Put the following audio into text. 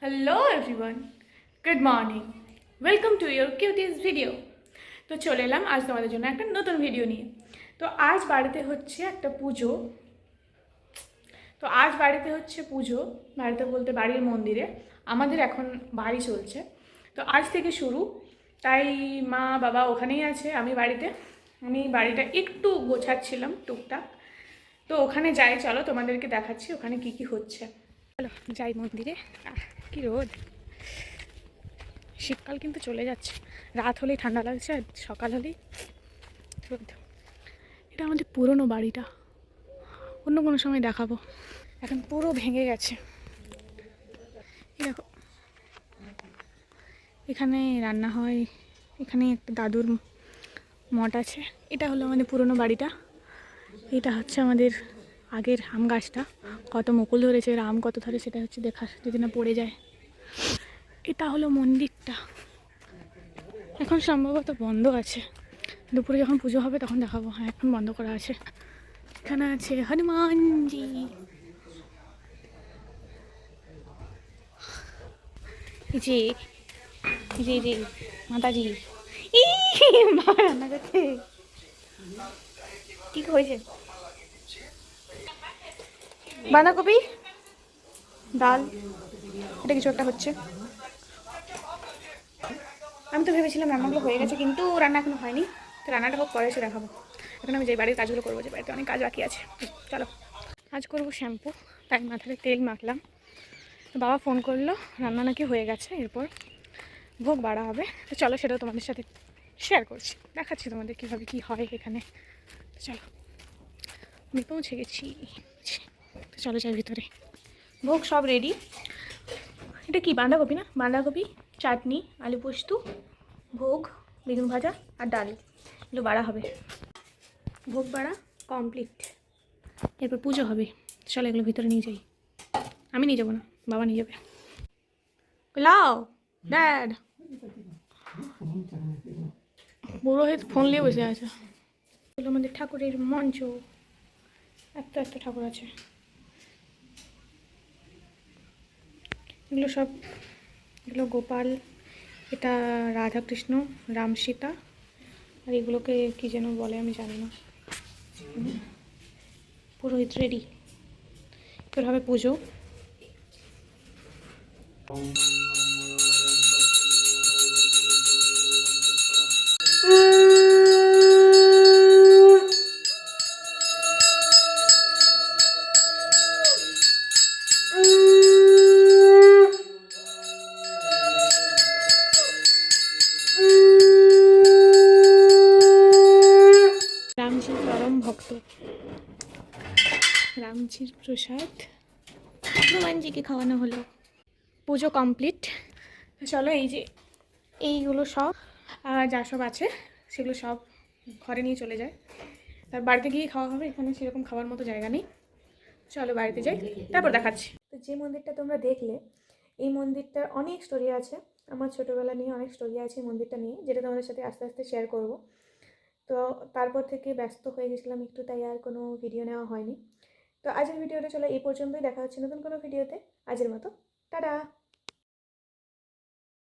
Hello everyone, good morning, welcome to your cuties video. তো চলে এলাম আজ তোমাদের জন্য একটা নতুন ভিডিও নিয়ে। তো আজ বাড়িতে হচ্ছে একটা পুজো। বাড়িতে বলতে বাড়ির মন্দিরে। আমাদের এখন বাড়ি চলছে, তো আজ থেকে শুরু। তাই মা বাবা ওখানেই আছে, আমি বাড়িতে। আমি বাড়িটা একটু গোছাচ্ছিলাম টুকটাক। তো ওখানে যাই, চলো তোমাদেরকে দেখাচ্ছি ওখানে কি কি হচ্ছে। চলো যাই মন্দিরে। কি রোদ! শীতকাল কিন্তু চলে যাচ্ছে, রাত হলেই ঠান্ডা লাগছে আর সকাল হলেই রোদ। এটা আমাদের পুরনো বাড়িটা, অন্য কোনো সময় দেখাবো। এখন পুরো ভেঙে গেছে। এই দেখো, এখানে রান্না হয়, এখানে একটা দাদুর মঠ আছে। এটা হলো আমাদের পুরনো বাড়িটা। এটা হচ্ছে আমাদের আগের আম গাছটা, কত মুকুল ধরেছে, আম কত ধরে সেটা হচ্ছে দেখার, যদি না পড়ে যায়। এটা হলো মন্দিরটা, এখন সম্ভবত বন্ধ আছে। দুপুরে যখন পুজো হবে তখন দেখাবো। হ্যাঁ, এখন বন্ধ করা আছে। এখানে আছে হনুমানজি। জি জি জি, মাতাজি। বাবা রান্না করছে। কি হয়েছে? বাঁধাকপি, ডাল, এটা কিছু একটা হচ্ছে। আমি তো ভেবেছিলাম রান্নাগুলো হয়ে গেছে, কিন্তু রান্না এখনো হয়নি। তো রান্নাটা হোক, পরে এসে দেখাবো। এখন আমি যে বাড়ির কাজগুলো করবো, যে বাড়িতে অনেক কাজ বাকি আছে। চলো, আজ করবো শ্যাম্পু, তাই মাথায় তেল মাখলাম। তো বাবা ফোন করলো, রান্না নাকি হয়ে গেছে, এরপর ভোগ বাড়া হবে। তো চলো, সেটাও তোমাদের সাথে শেয়ার করছি, দেখাচ্ছি তোমাদের কীভাবে কী হয় এখানে। চলো, আমি পৌঁছে গেছি। তো চলো যাই ভিতরে। ভোগ সব রেডি। এটা কি বাঁধাকপি? না, বাঁধাকপি, চাটনি, আলু পোস্ত, ভোগ, বেগুন ভাজা আর ডাল, এগুলো বাড়া হবে। ভোগ বাড়া কমপ্লিট, এরপর পুজো হবে। চলো এগুলো ভিতরে নিয়ে যাই। আমি নিয়ে যাবো না, বাবা নিয়ে যাবে। লাও ড্যাড, পুরোহিত ফোন নিয়ে বসে আছে। এগুলো আমাদের ঠাকুরের মঞ্চ, একটা একটা ঠাকুর আছে। এগুলো গোপাল, এটা রাধাকৃষ্ণ, রাম সীতা, আর এগুলোকে কী যেন বলে আমি জানি না। পুরোহিত রেডি, এবার হবে পুজো। রামজির পরম ভক্ত, রামজির প্রসাদ হনুমানজিকে খাওয়ানো হলো। পুজো কমপ্লিট। চলো, এই যে এইগুলো সব যা সব আছে সেগুলো সব ঘরে নিয়ে চলে যায়। তার বাড়িতে গিয়ে খাওয়া হবে, এখানে সেরকম খাওয়ার মতো জায়গা নেই। চলো বাড়িতে যাই, তারপর দেখাচ্ছি। তো যে মন্দিরটা তোমরা দেখলে, এই মন্দিরটার অনেক স্টোরি আছে। আমার ছোটোবেলা নিয়ে অনেক স্টোরি আছে এই মন্দিরটা নিয়ে, যেটা তোমাদের সাথে আস্তে আস্তে শেয়ার করব। তো তারপর থেকে ব্যস্ত হয়ে গেছিলাম একটু, তাই আর কোনো ভিডিও নেওয়া হয়নি। তো আজকের ভিডিওটা চলো এই পর্যন্তই, দেখা হচ্ছে নতুন কোনো ভিডিওতে। আজের মতো টাটা।